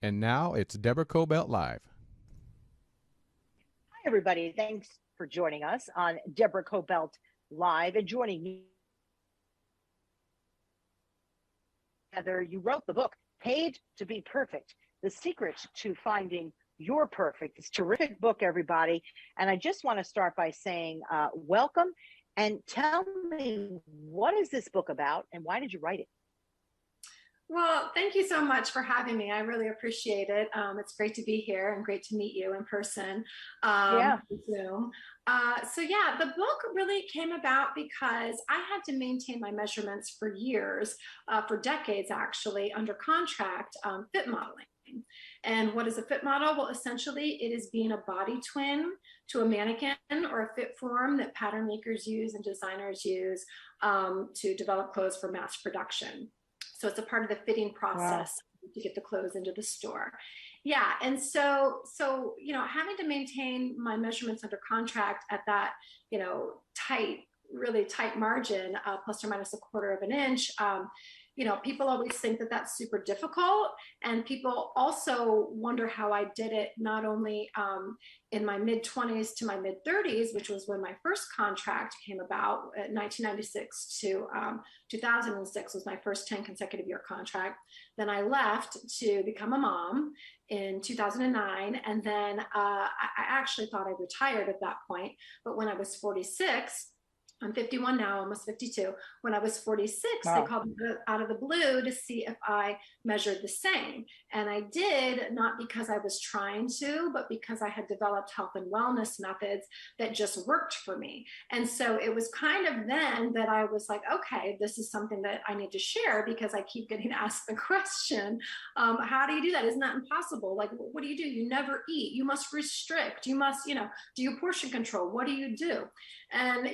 And now it's Deborah Cobelt Live. Hi, everybody. Thanks for joining us on Deborah Cobelt Live. And joining me, Heather, you wrote the book, Paid to Be Perfect, The Secret to Finding Your Perfect. It's a terrific book, everybody. And I just want to start by saying welcome and tell me, what is this book about and why did you write it? Well, thank you so much for having me. I really appreciate it. It's great to be here and great to meet you in person, Yeah. Zoom. So the book really came about because I had to maintain my measurements for years, for decades actually, under contract, fit modeling. And what is a fit model? Well, essentially, it is being a body twin to a mannequin or a fit form that pattern makers use and designers use to develop clothes for mass production. So it's a part of the fitting process. Wow. To get the clothes into the store. Yeah. And so, having to maintain my measurements under contract at that, really tight margin, plus or minus a quarter of an inch, people always think that that's super difficult. And people also wonder how I did it, not only in my mid 20s to my mid 30s, which was when my first contract came about, 1996 to 2006 was my first 10 consecutive year contract. Then I left to become a mom in 2009. And then I actually thought I retired at that point. But when I was 46, I'm 51 now, almost 52. When I was 46, wow. They called me out of the blue to see if I measured the same. And I did, not because I was trying to, but because I had developed health and wellness methods that just worked for me. And so it was kind of then that I was like, okay, this is something that I need to share, because I keep getting asked the question, how do you do that? Isn't that impossible? Like, what do? You never eat. You must restrict. You must, do you portion control? What do you do? And,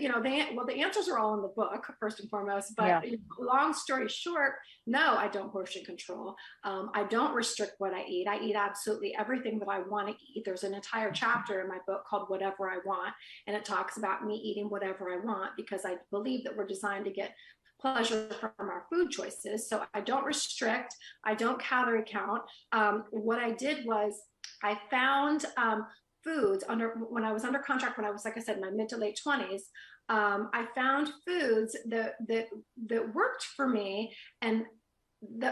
the answers are all in the book, first and foremost, but yeah. Long story short, no, I don't portion control. I don't restrict what I eat. I eat absolutely everything that I want to eat. There's an entire chapter in my book called Whatever I Want, and it talks about me eating whatever I want, because I believe that we're designed to get pleasure from our food choices. So I don't restrict. I don't calorie count. What I did was I found foods when I was under contract, when I was, like I said, in my mid to late 20s. I found foods that worked for me, and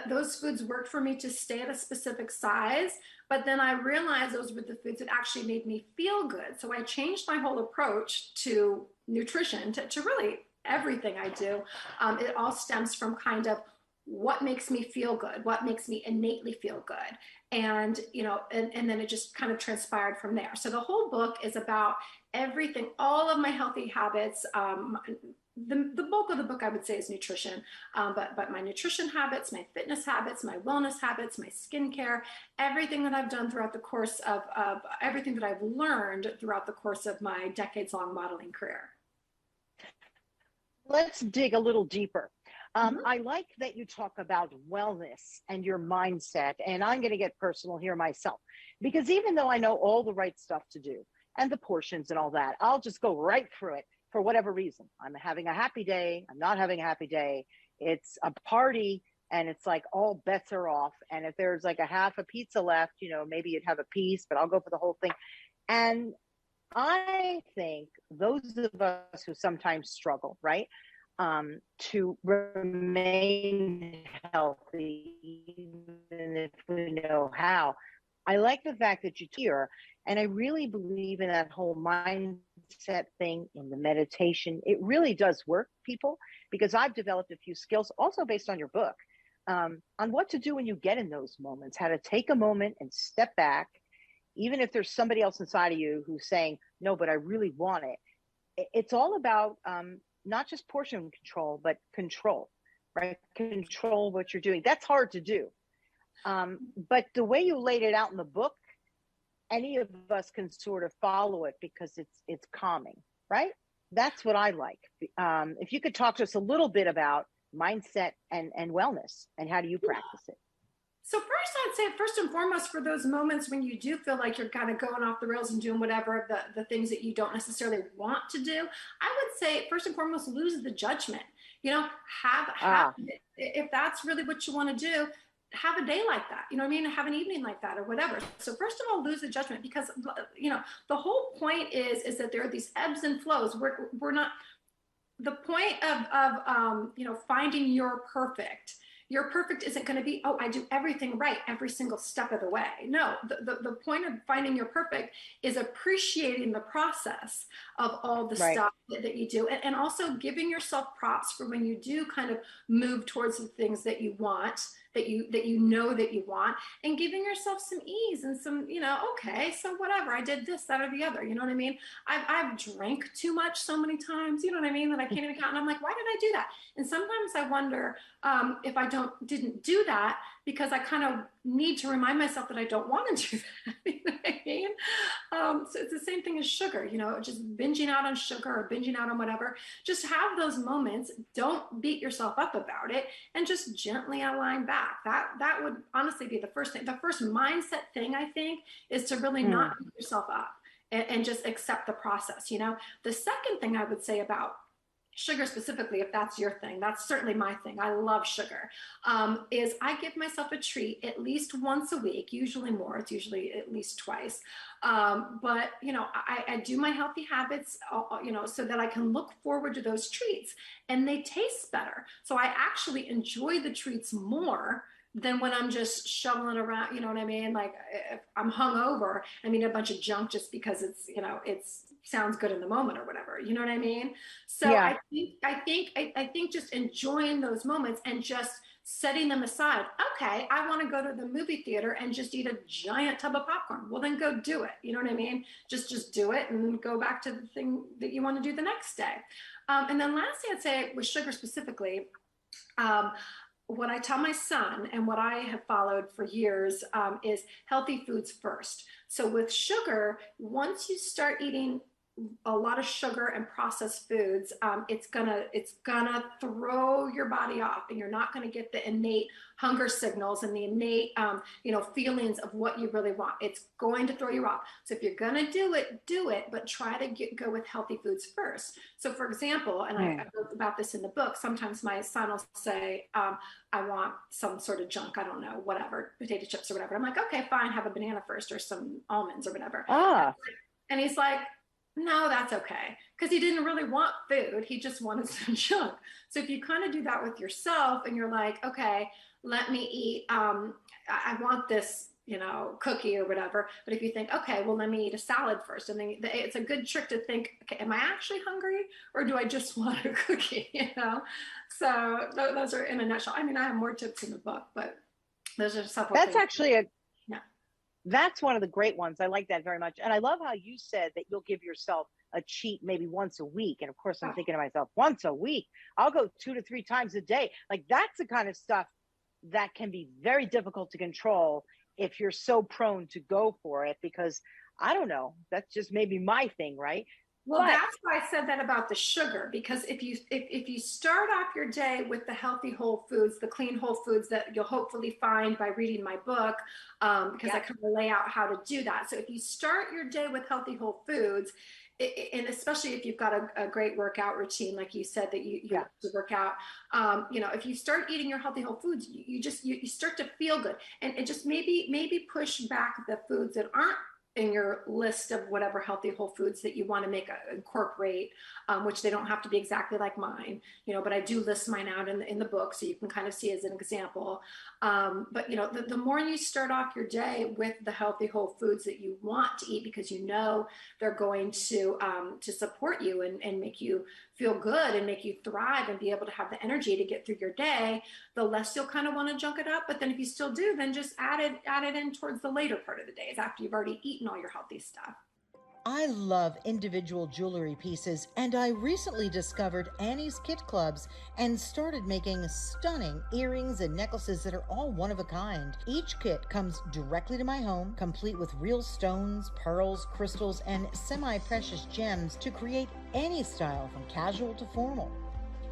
those foods worked for me to stay at a specific size. But then I realized those were the foods that actually made me feel good. So I changed my whole approach to nutrition, to really everything I do. It all stems from kind of what makes me feel good, what makes me innately feel good. And, and then it just kind of transpired from there. So the whole book is about everything, all of my healthy habits. The bulk of the book, I would say, is nutrition, but my nutrition habits, my fitness habits, my wellness habits, my skincare, everything that I've done throughout the course of everything that I've learned throughout the course of my decades-long modeling career. Let's dig a little deeper. I like that you talk about wellness and your mindset, and I'm going to get personal here myself, because even though I know all the right stuff to do and the portions and all that, I'll just go right through it for whatever reason. I'm having a happy day. I'm not having a happy day. It's a party, and it's like all bets are off. And if there's like a half a pizza left, maybe you'd have a piece, but I'll go for the whole thing. And I think those of us who sometimes struggle, right, to remain healthy, even if we know how. I like the fact that you're here, and I really believe in that whole mindset thing, in the meditation. It really does work, people, because I've developed a few skills also based on your book, on what to do when you get in those moments, how to take a moment and step back, even if there's somebody else inside of you who's saying, no, but I really want it. It's all about not just portion control, but control, right? Control what you're doing. That's hard to do. But the way you laid it out in the book, any of us can sort of follow it, because it's calming, right? That's what I like. If you could talk to us a little bit about mindset and wellness, and how do you practice it? So first, I'd say, first and foremost, for those moments when you do feel like you're kind of going off the rails and doing whatever of the things that you don't necessarily want to do, I would say, first and foremost, lose the judgment. If that's really what you want to do, have a day like that, you know what I mean? Have an evening like that or whatever. So first of all, lose the judgment, because, you know, the whole point is that there are these ebbs and flows. We're not, the point of you know, finding your perfect isn't going to be, oh, I do everything right every single step of the way. No, the point of finding your perfect is appreciating the process of all the stuff that you do, and also giving yourself props for when you do kind of move towards the things that you want, that you know that you want, and giving yourself some ease and some, you know, okay, so whatever, I did this, that, or the other, you know what I mean? I've drank too much so many times, you know what I mean, that I can't even count. And I'm like, why did I do that? And sometimes I wonder if I didn't do that because I kind of need to remind myself that I don't want to do that. You know what I mean? So it's the same thing as sugar, you know, just binging out on sugar or binging out on whatever. Just have those moments. Don't beat yourself up about it, and just gently align back. That would honestly be the first thing. The first mindset thing, I think, is to really not beat yourself up and just accept the process. You know, the second thing I would say about sugar specifically, if that's your thing, that's certainly my thing. I love sugar. Is I give myself a treat at least once a week, usually more. It's usually at least twice. But, you know, I do my healthy habits, you know, so that I can look forward to those treats, and they taste better. So I actually enjoy the treats more than when I'm just shoveling around, you know what I mean? Like if I'm hungover, I mean, a bunch of junk just because it's, you know, it's sounds good in the moment or whatever, you know what I mean? So I think just enjoying those moments and just setting them aside. Okay, I want to go to the movie theater and just eat a giant tub of popcorn. Well, then go do it. You know what I mean? Just do it and go back to the thing that you want to do the next day. And then lastly, I'd say with sugar specifically, what I tell my son and what I have followed for years is healthy foods first. So with sugar, once you start eating a lot of sugar and processed foods, it's gonna throw your body off, and you're not gonna get the innate hunger signals and the innate you know, feelings of what you really want. It's going to throw you off. So if you're gonna do it, but try to go with healthy foods first. So for example, and I wrote about this in the book, sometimes my son will say, I want some sort of junk, I don't know, whatever, potato chips or whatever. I'm like, okay, fine, have a banana first or some almonds or whatever. And he's like, no, that's okay. Because he didn't really want food. He just wanted some junk. So if you kind of do that with yourself and you're like, okay, let me eat, I want this, you know, cookie or whatever. But if you think, okay, well, let me eat a salad first. And then it's a good trick to think, okay, am I actually hungry or do I just want a cookie, you know? So those are in a nutshell. I mean, I have more tips in the book, but those are several That's things. actually that's one of the great ones. I like that very much. And I love how you said that you'll give yourself a cheat maybe once a week. And of course, I'm thinking to myself, once a week, I'll go 2 to 3 times a day. Like that's the kind of stuff that can be very difficult to control if you're so prone to go for it, because I don't know, that's just maybe my thing, right? Well, that's why I said that about the sugar, because if you start off your day with the healthy whole foods, the clean whole foods that you'll hopefully find by reading my book, because I kind of lay out how to do that. So if you start your day with healthy whole foods, and especially if you've got a great workout routine, like you said, that you have to work out, you know, if you start eating your healthy whole foods, you start to feel good, and just maybe push back the foods that aren't in your list of whatever healthy whole foods that you want to incorporate, which they don't have to be exactly like mine, you know, but I do list mine out in the book so you can kind of see as an example. But you know, the more you start off your day with the healthy whole foods that you want to eat, because you know they're going to support you and make you feel good and make you thrive and be able to have the energy to get through your day, the less you'll kind of want to junk it up. But then if you still do, then just add it in towards the later part of the days after you've already eaten all your healthy stuff. I love individual jewelry pieces, and I recently discovered Annie's Kit Clubs and started making stunning earrings and necklaces that are all one of a kind. Each kit comes directly to my home, complete with real stones, pearls, crystals, and semi-precious gems to create any style from casual to formal.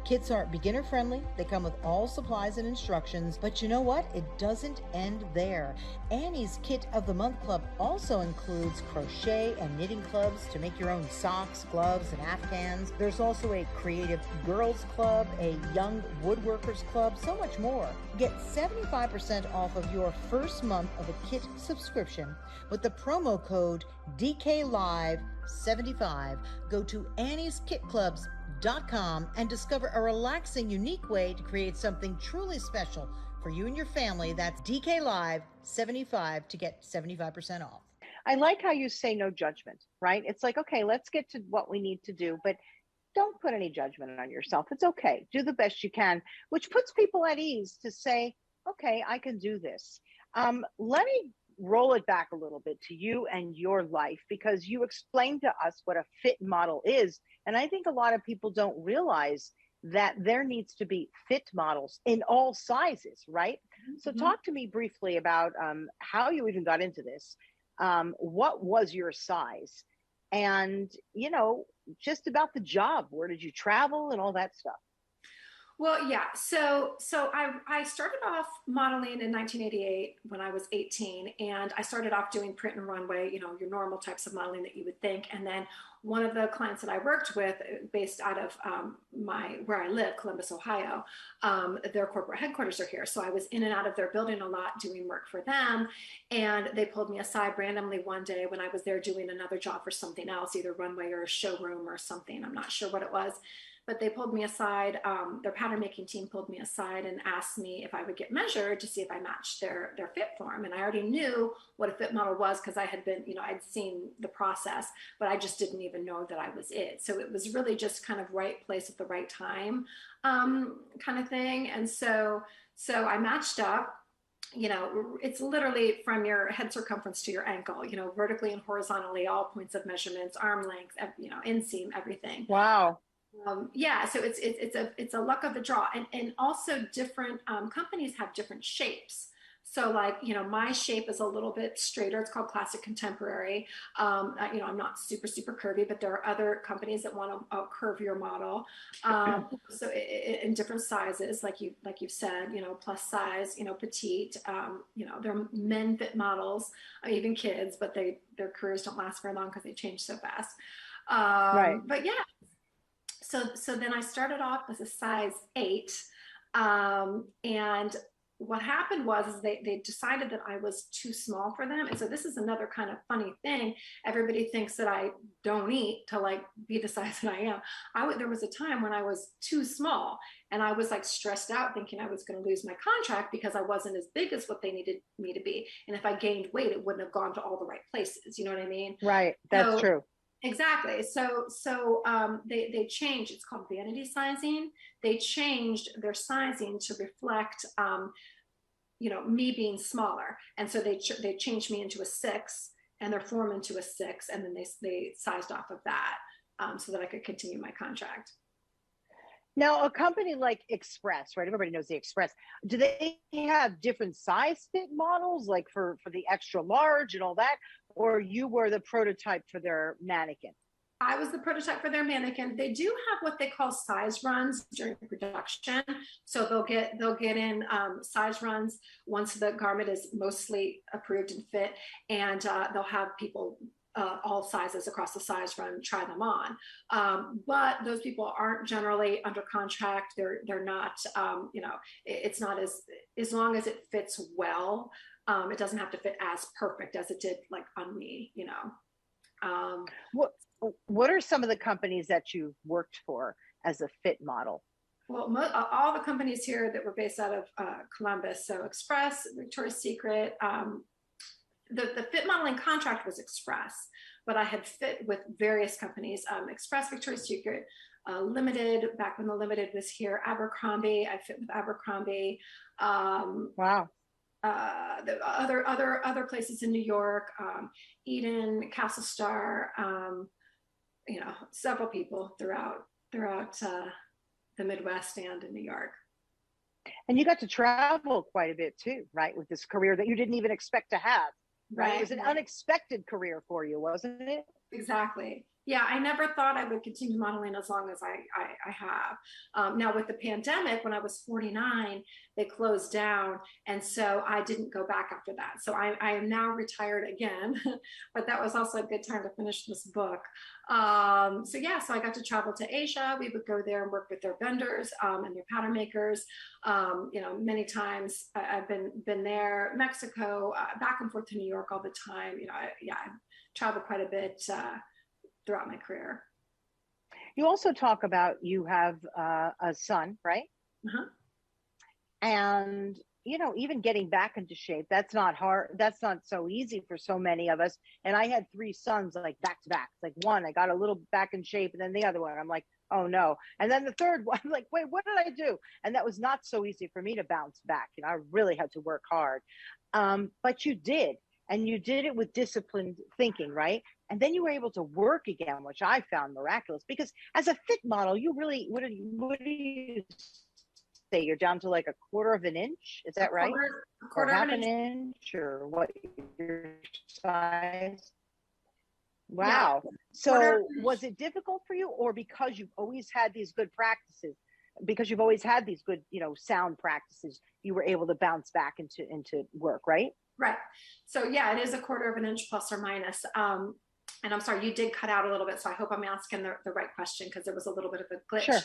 Kits are beginner friendly. They come with all supplies and instructions, but you know what? It doesn't end there. Annie's Kit of the Month Club also includes crochet and knitting clubs to make your own socks, gloves, and afghans. There's also a creative girls club, a young woodworkers club, so much more. Get 75% off of your first month of a kit subscription with the promo code DKLive75. Go to Annie'sKitClubs.com and discover a relaxing, unique way to create something truly special for you and your family. That's DKLive75 to get 75% off. I like how you say no judgment, right? It's like, okay, let's get to what we need to do, but don't put any judgment on yourself. It's okay. Do the best you can, which puts people at ease to say, okay, I can do this. Let me roll it back a little bit to you and your life, because you explained to us what a fit model is. And I think a lot of people don't realize that there needs to be fit models in all sizes, right? Mm-hmm. So talk to me briefly about how you even got into this. What was your size? And, you know, just about the job. Where did you travel and all that stuff? Well, yeah. So I started off modeling in 1988 when I was 18, and I started off doing print and runway, you know, your normal types of modeling that you would think. And then one of the clients that I worked with, based out of where I live, Columbus, Ohio, their corporate headquarters are here. So I was in and out of their building a lot doing work for them. And they pulled me aside randomly one day when I was there doing another job for something else, either runway or a showroom or something. I'm not sure what it was. But they pulled me aside, their pattern making team pulled me aside and asked me if I would get measured to see if I matched their fit form. And I already knew what a fit model was because I had been, you know, I'd seen the process, but I just didn't even know that I was it. So it was really just kind of right place at the right time kind of thing. And so I matched up. You know, it's literally from your head circumference to your ankle, you know, vertically and horizontally, all points of measurements, arm length, you know, inseam, everything. Wow. Yeah, so it's a luck of the draw, and also different companies have different shapes. So like, you know, my shape is a little bit straighter. It's called Classic Contemporary. You know, I'm not super curvy, but there are other companies that want to curve your model. So in different sizes, like you've said, you know, plus size, you know, petite. You know, they're men fit models, even kids, but their careers don't last very long because they change so fast. Right. But yeah. So then I started off as a size 8, and what happened was they decided that I was too small for them. And so this is another kind of funny thing. Everybody thinks that I don't eat to like be the size that I am. There was a time when I was too small, and I was like stressed out thinking I was going to lose my contract because I wasn't as big as what they needed me to be. And if I gained weight, it wouldn't have gone to all the right places. You know what I mean? Right. That's true. Exactly. So they changed. It's called vanity sizing. They changed their sizing to reflect, you know, me being smaller. And so they changed me into a 6 and their form into a 6, and then they sized off of that so that I could continue my contract. Now, a company like Express, right? Everybody knows the Express. Do they have different size fit models, like for the extra large and all that? Or you were the prototype for their mannequin? I was the prototype for their mannequin. They do have what they call size runs during production. So they'll get in size runs once the garment is mostly approved and fit, and they'll have people all sizes across the size run try them on, but those people aren't generally under contract. They're not, you know, it's not as long as it fits well. It doesn't have to fit as perfect as it did like on me, you know. What are some of the companies that you've worked for as a fit model? Well, all the companies here that were based out of Columbus, so Express, Victoria's Secret. The fit modeling contract was Express, but I had fit with various companies, Express, Victoria's Secret, Limited, back when the Limited was here, Abercrombie. I fit with Abercrombie. Wow. The other places in New York, Eden, Castle Star, you know, several people throughout the Midwest and in New York. And you got to travel quite a bit too, right? With this career that you didn't even expect to have, right? It was an unexpected career for you, wasn't it? Exactly. Yeah, I never thought I would continue modeling as long as I have. Now with the pandemic, when I was 49, they closed down. And so I didn't go back after that. So I am now retired again, but that was also a good time to finish this book. So yeah, so I got to travel to Asia. We would go there and work with their vendors and their pattern makers. Many times I've been there, Mexico, back and forth to New York all the time. I've traveled quite a bit throughout my career. You also talk about you have a son, right? Uh-huh. And, even getting back into shape, that's not hard. That's not so easy for so many of us. And I had 3 sons like back to back. Like one, I got a little back in shape, and then the other one, I'm like, oh no. And then the third one, I'm like, wait, what did I do? And that was not so easy for me to bounce back. I really had to work hard. But you did. And you did it with disciplined thinking, right? And then you were able to work again, which I found miraculous, because as a fit model, you really, what do you say? You're down to like a quarter of an inch. Is that right? A quarter or of half an inch, or what your size? Wow. Yeah. So was it difficult for you, or because you've always had these good practices, because you've always had these good, sound practices, you were able to bounce back into work, right? Right. So yeah, it is a quarter of an inch plus or minus. And I'm sorry, you did cut out a little bit. So I hope I'm asking the right question, because there was a little bit of a glitch. Sure.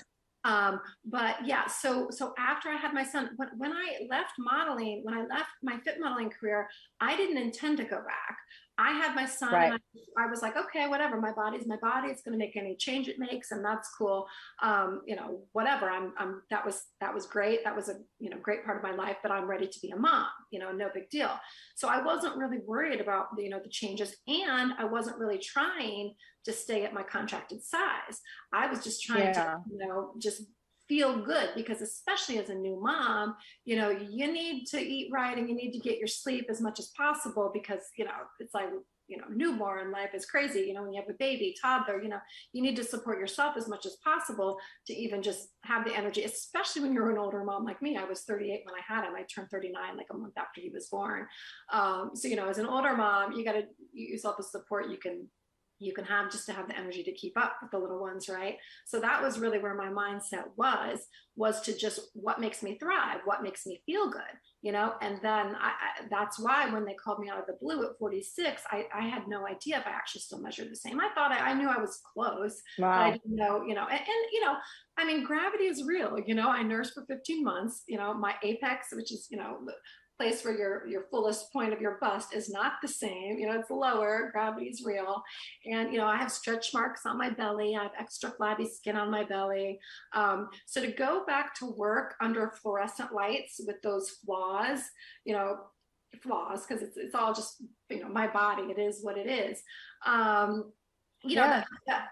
But yeah, so after I had my son, when I left modeling, when I left my fit modeling career, I didn't intend to go back. I had my son, right. And I was like, okay, whatever. My body's my body. It's going to make any change it makes, and that's cool. Whatever. That was great. That was a great part of my life. But I'm ready to be a mom. No big deal. So I wasn't really worried about the changes, and I wasn't really trying to stay at my contracted size. I was just trying to just feel good, because especially as a new mom, you need to eat right, and you need to get your sleep as much as possible, because it's like newborn life is crazy. When you have a baby, toddler, you need to support yourself as much as possible to even just have the energy, especially when you're an older mom like me. I was 38 when I had him. I turned 39 like a month after he was born. So as an older mom, you got to yourself the support you can have, just to have the energy to keep up with the little ones, right? So that was really where my mindset was to just, what makes me thrive, what makes me feel good, and then that's why when they called me out of the blue at 46, I had no idea if I actually still measured the same. I thought I knew I was close. Wow. But I didn't know, I mean, gravity is real. I nursed for 15 months, my apex, which is, the place where your fullest point of your bust is not the same. It's lower. Gravity is real. And I have stretch marks on my belly. I have extra flabby skin on my belly. So to go back to work under fluorescent lights with those flaws, because it's all just my body. It is what it is. That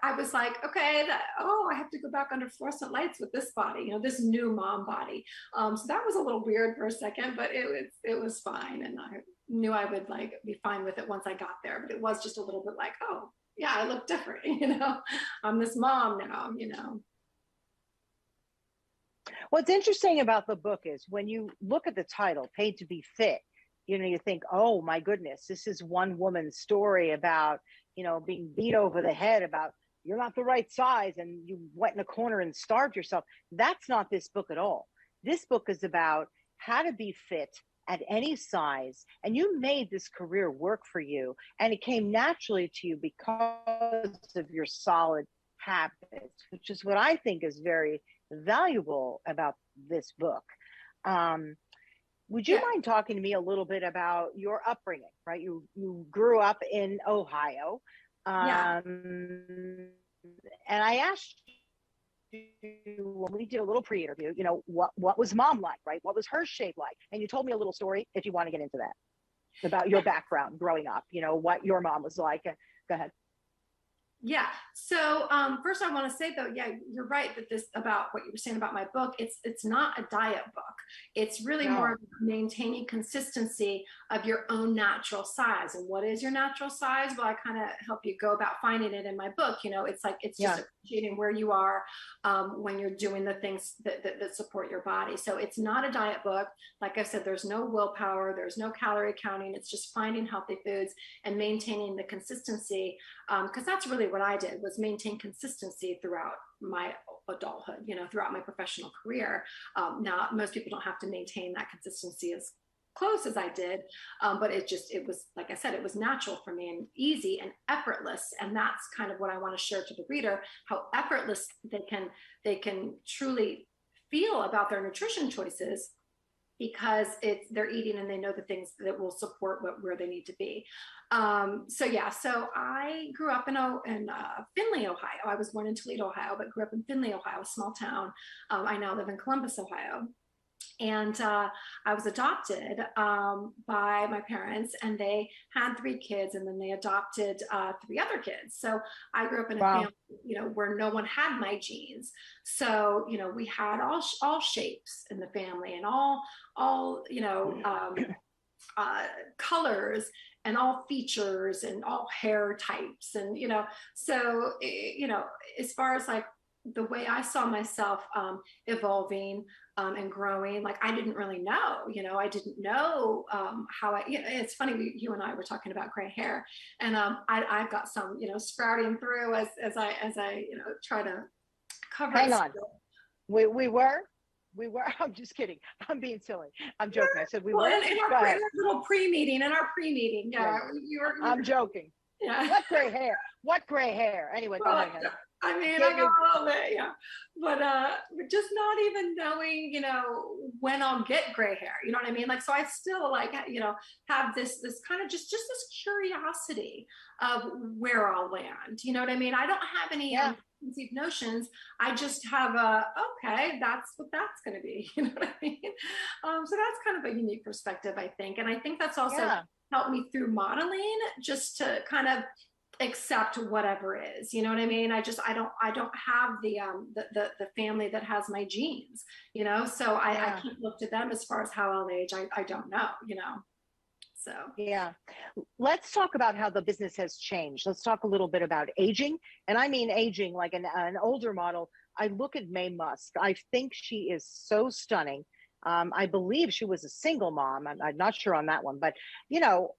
I was like, okay, I have to go back under fluorescent lights with this body, this new mom body. So that was a little weird for a second, but it was fine. And I knew I would be fine with it once I got there, but it was just a little bit like, oh yeah, I look different, I'm this mom now, What's interesting about the book is when you look at the title, Paid to Be Fit, you think, oh my goodness, this is one woman's story about, being beat over the head about you're not the right size and you went in a corner and starved yourself. That's not this book at all. This book is about how to be fit at any size. And you made this career work for you. And it came naturally to you because of your solid habits, which is what I think is very valuable about this book. Would you mind talking to me a little bit about your upbringing, right? You grew up in Ohio. And I asked you when we did a little pre-interview, what was mom like, right? What was her shape like? And you told me a little story, if you want to get into that, about your background growing up, what your mom was like. Go ahead. Yeah. So first I want to say though, yeah, you're right that this about what you were saying about my book, it's not a diet book. It's really more of maintaining consistency of your own natural size. And what is your natural size? Well, I kind of help you go about finding it in my book. It's like, it's just appreciating where you are when you're doing the things that support your body. So it's not a diet book. Like I said, there's no willpower, there's no calorie counting. It's just finding healthy foods and maintaining the consistency. Because that's really really what I did was maintain consistency throughout my adulthood, throughout my professional career. Now, most people don't have to maintain that consistency as close as I did, but it was, like I said, it was natural for me and easy and effortless. And that's kind of what I want to share to the reader, how effortless they can truly feel about their nutrition choices, because they're eating and they know the things that will support where they need to be. So I grew up in Findlay, Ohio. I was born in Toledo, Ohio, but grew up in Findlay, Ohio, a small town. I now live in Columbus, Ohio. And I was adopted by my parents, and they had 3 kids, and then they adopted 3 other kids. So I grew up in a family, where no one had my genes. So, we had all shapes in the family, and all colors, and all features, and all hair types, and so as far as like the way I saw myself evolving and growing, like I didn't really know, I didn't know how it's funny, you and I were talking about gray hair, and I've got some, sprouting through as I try to cover. Hang on. We were, I'm just kidding. I'm being silly. I'm joking. I said we were. In our little pre-meeting, yeah. I'm joking. Yeah. What gray hair? Anyway, go ahead. I mean, I got a little bit, yeah, but just not even knowing, when I'll get gray hair, you know what I mean? Like, so I still have this kind of just this curiosity of where I'll land. You know what I mean? I don't have any conceived notions. I just have okay, that's what that's going to be. You know what I mean? So that's kind of a unique perspective, I think. And I think that's also helped me through modeling, just to kind of accept whatever is, you know what I mean? I don't have the family that has my genes, so I can't look to them as far as how I'll age. I don't know, so. Yeah. Let's talk about how the business has changed. Let's talk a little bit about aging. And I mean, aging like an older model. I look at Mae Musk. I think she is so stunning. I believe she was a single mom. I'm not sure on that one, but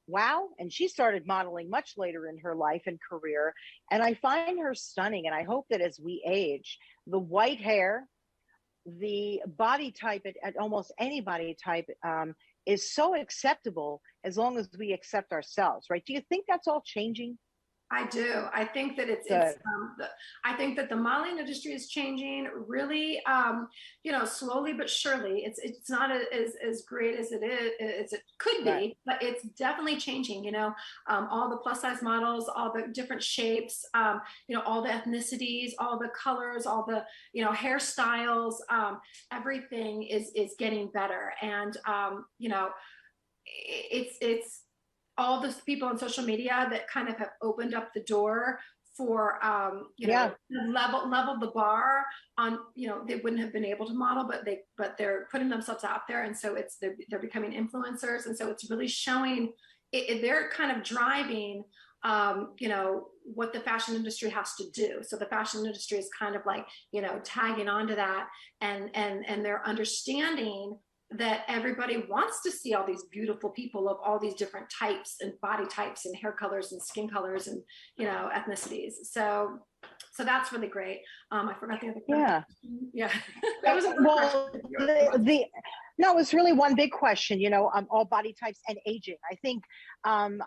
wow. And she started modeling much later in her life and career. And I find her stunning. And I hope that as we age, the white hair, the body type at almost any body type is so acceptable as long as we accept ourselves, right? Do you think that's all changing? I do. I think that I think that the modeling industry is changing really, slowly but surely. It's not as great as it could be, but it's definitely changing. All the plus size models, all the different shapes, all the ethnicities, all the colors, all the hairstyles, everything is getting better, and it's all those people on social media that kind of have opened up the door for, leveled the bar on, they wouldn't have been able to model, but they're putting themselves out there. And so they're becoming influencers. And so it's really showing, they're kind of driving, what the fashion industry has to do. So the fashion industry is kind of like, tagging onto that, and they're understanding that everybody wants to see all these beautiful people of all these different types and body types and hair colors and skin colors and ethnicities. So that's really great. I forgot the other question. Yeah. That was no, it was really one big question. All body types and aging. I think I'm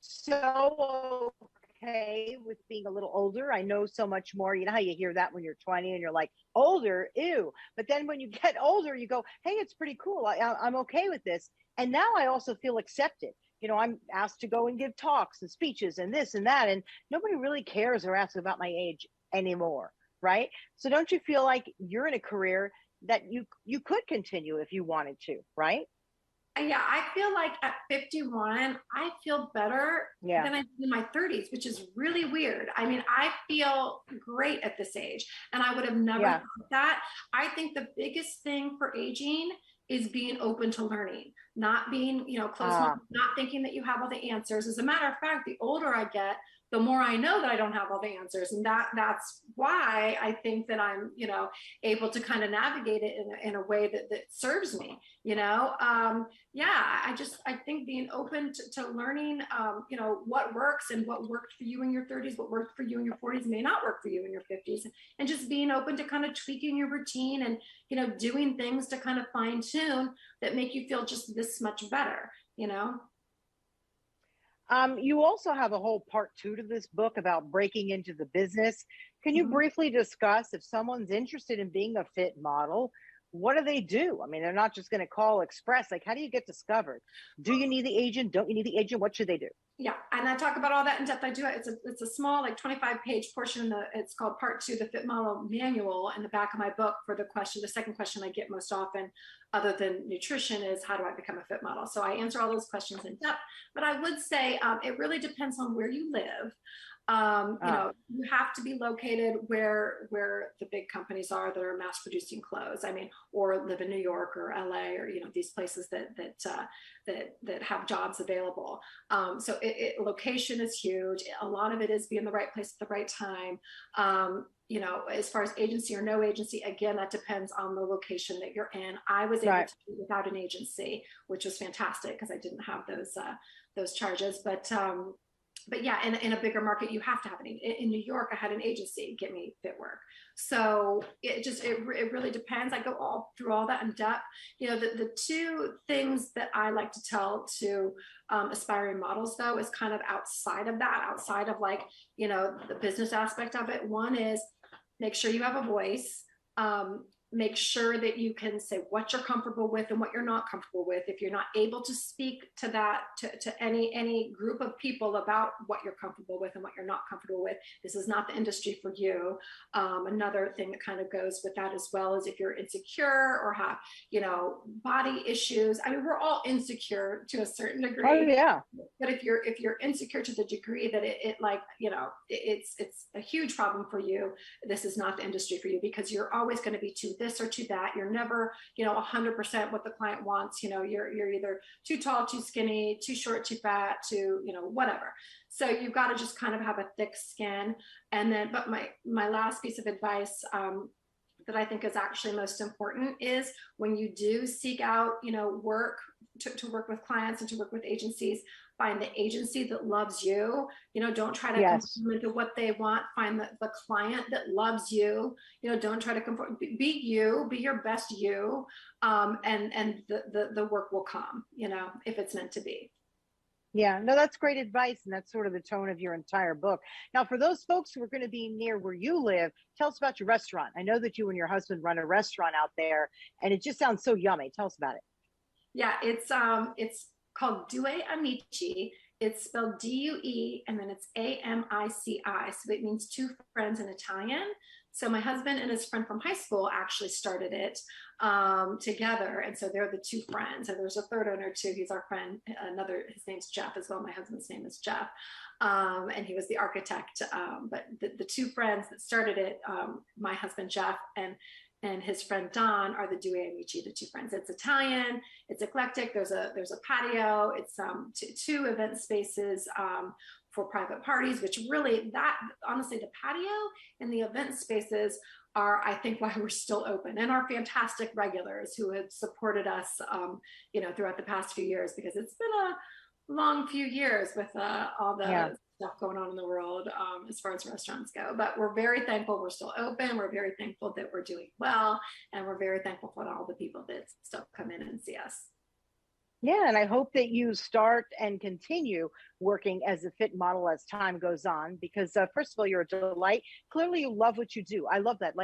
so okay with being a little older. I know so much more. You know how you hear that when you're 20 and you're like, older, ew. But then when you get older, you go, hey, it's pretty cool. I'm okay with this. And now I also feel accepted. I'm asked to go and give talks and speeches and this and that. And nobody really cares or asks about my age anymore, right? So don't you feel like you're in a career that you could continue if you wanted to, right? Yeah, I feel like at 51, I feel better than I did in my 30s, which is really weird. I mean, I feel great at this age, and I would have never thought that. I think the biggest thing for aging is being open to learning, not being, closed-minded, not thinking that you have all the answers. As a matter of fact, the older I get, the more I know that I don't have all the answers. And that's why I think that I'm, you know, able to kind of navigate it in a way that serves me, you know? Yeah, I think being open to learning, you know, what works and what worked for you in your 30s, what worked for you in your 40s may not work for you in your 50s, and just being open to kind of tweaking your routine and, you know, doing things to kind of fine tune that make you feel just this much better, you know? You also have a whole part 2 to this book about breaking into the business. Can you briefly discuss if someone's interested in being a fit model, what do they do? I mean, they're not just going to call Express. Like, how do you get discovered? Do you need the agent? Don't you need the agent? What should they do? Yeah, and I talk about all that in depth. I do it. It's a small, like 25-page portion. It's called Part 2, the Fit Model Manual, in the back of my book. For the second question I get most often, other than nutrition, is how do I become a fit model? So I answer all those questions in depth. But I would say it really depends on where you live. You know, you have to be located where the big companies are that are mass producing clothes. I mean, or live in New York or LA, or, you know, these places that have jobs available. So location is huge. A lot of it is be in the right place at the right time. You know, as far as agency or no agency, again, that depends on the location that you're in. I was able to do without an agency, which was fantastic because I didn't have those charges. But yeah, in a bigger market, you have to have in New York, I had an agency get me fit work. So it really depends. I go through all that in depth. You know, the two things that I like to tell to aspiring models, though, is kind of outside of that, outside of, like, you know, the business aspect of it. One is make sure you have a voice. Make sure that you can say what you're comfortable with and what you're not comfortable with. If you're not able to speak to that, to any group of people about what you're comfortable with and what you're not comfortable with, this is not the industry for you. Another thing that kind of goes with that as well is if you're insecure or have, you know, body issues. I mean, we're all insecure to a certain degree. Oh, yeah. But if you're insecure to the degree that it like, you know, it's a huge problem for you, this is not the industry for you, because you're always going to be too this or to that. You're never, you know, 100% what the client wants. You know, you're either too tall, too skinny, too short, too fat, too, you know, whatever. So you've got to just kind of have a thick skin. And then, but my last piece of advice that I think is actually most important is when you do seek out, you know, work to work with clients and to work with agencies, find the agency that loves you. You know, don't try to conform into what they want. Find the client that loves you. You know, don't try to conform. Be you. Be your best you. And the work will come. You know, if it's meant to be. Yeah, no, that's great advice. And that's sort of the tone of your entire book. Now, for those folks who are going to be near where you live, tell us about your restaurant. I know that you and your husband run a restaurant out there, and it just sounds so yummy. Tell us about it. Yeah, it's called Due Amici. It's spelled D-U-E, and then it's A-M-I-C-I. So it means two friends in Italian. So my husband and his friend from high school actually started it together. And so they're the two friends. And there's a third owner too. He's our friend, his name's Jeff as well. My husband's name is Jeff. And he was the architect. But the two friends that started it, my husband, Jeff, and his friend Don, are the Due Amici, the two friends. It's Italian, it's eclectic. There's a patio. It's two event spaces for private parties, which really, honestly, the patio and the event spaces are, I think, why we're still open, and our fantastic regulars who have supported us, you know, throughout the past few years, because it's been a long few years with all the stuff going on in the world as far as restaurants go. But we're very thankful we're still open. We're very thankful that we're doing well, and we're very thankful for all the people that still come in and see us. Yeah, and I hope that you start and continue working as a fit model as time goes on, because first of all, you're a delight. Clearly, you love what you do. I love that.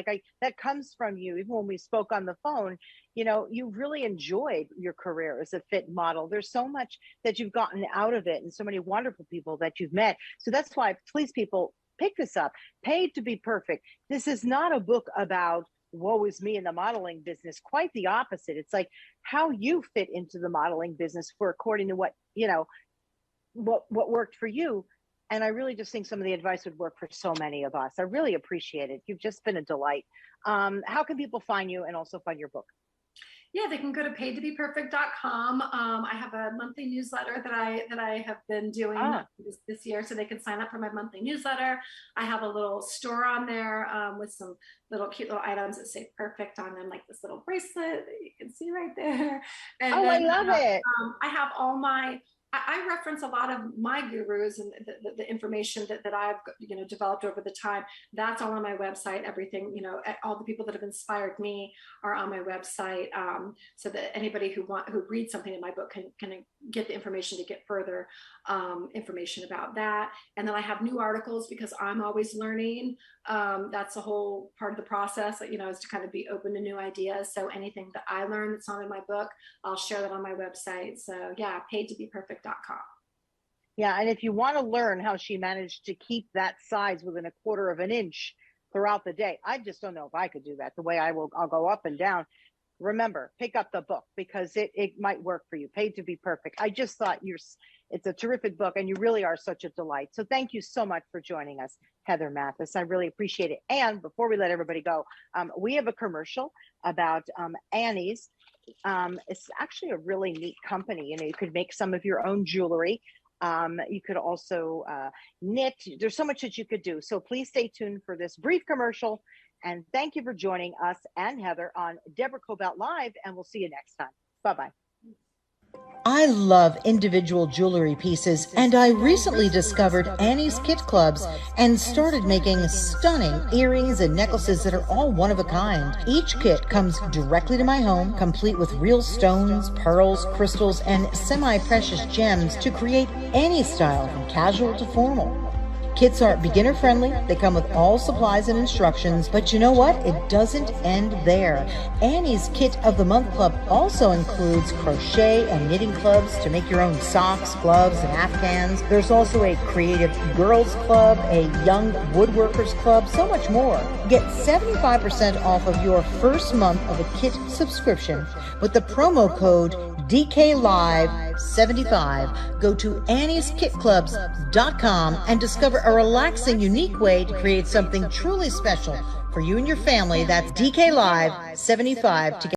That comes from you. Even when we spoke on the phone, you know, you really enjoyed your career as a fit model. There's so much that you've gotten out of it, and so many wonderful people that you've met. So that's why, please, people, pick this up. Paid to be Perfect. This is not a book about woe is me in the modeling business. Quite the opposite. It's like how you fit into the modeling business for according to what, you know, what worked for you. And I really just think some of the advice would work for so many of us. I really appreciate it. You've just been a delight. How can people find you and also find your book? Yeah, they can go to paidtobeperfect.com. I have a monthly newsletter that I have been doing this year, so they can sign up for my monthly newsletter. I have a little store on there with some cute little items that say perfect on them, like this little bracelet that you can see right there. And I love it. I have all my I reference a lot of my gurus and the information that I've developed over the time. That's all on my website. Everything, all the people that have inspired me are on my website, so that anybody who reads something in my book can get the information to get further information about that. And then I have new articles because I'm always learning. That's a whole part of the process, is to kind of be open to new ideas. So anything that I learn that's not in my book, I'll share that on my website. So yeah, paidtobeperfect.com. Yeah, and if you want to learn how she managed to keep that size within a quarter of an inch throughout the day, I just don't know if I could do that. The way I'll go up and down. Remember, pick up the book because it might work for you. Paid to Be Perfect. I just thought it's a terrific book, and you really are such a delight. So thank you so much for joining us, Heather Mathis. I really appreciate it. And before we let everybody go, we have a commercial about Annie's. It's actually a really neat company. You could make some of your own jewelry. You could also knit. There's so much that you could do. So please stay tuned for this brief commercial. And thank you for joining us and Heather on Deborah Cobelt Live. And we'll see you next time. Bye-bye. I love individual jewelry pieces, and I recently discovered Annie's Kit Clubs and started making stunning earrings and necklaces that are all one of a kind. Each kit comes directly to my home, complete with real stones, pearls, crystals, and semi-precious gems to create any style from casual to formal. Kits are beginner friendly. They come with all supplies and instructions, but you know what? It doesn't end there. Annie's Kit of the Month Club also includes crochet and knitting clubs to make your own socks, gloves, and afghans. There's also a creative girls club, a young woodworkers club, so much more. Get 75% off of your first month of a kit subscription with the promo code DKLive75. Go to Annie'sKitClubs.com and discover a relaxing, unique way to create something truly special for you and your family. That's DKLive75 to get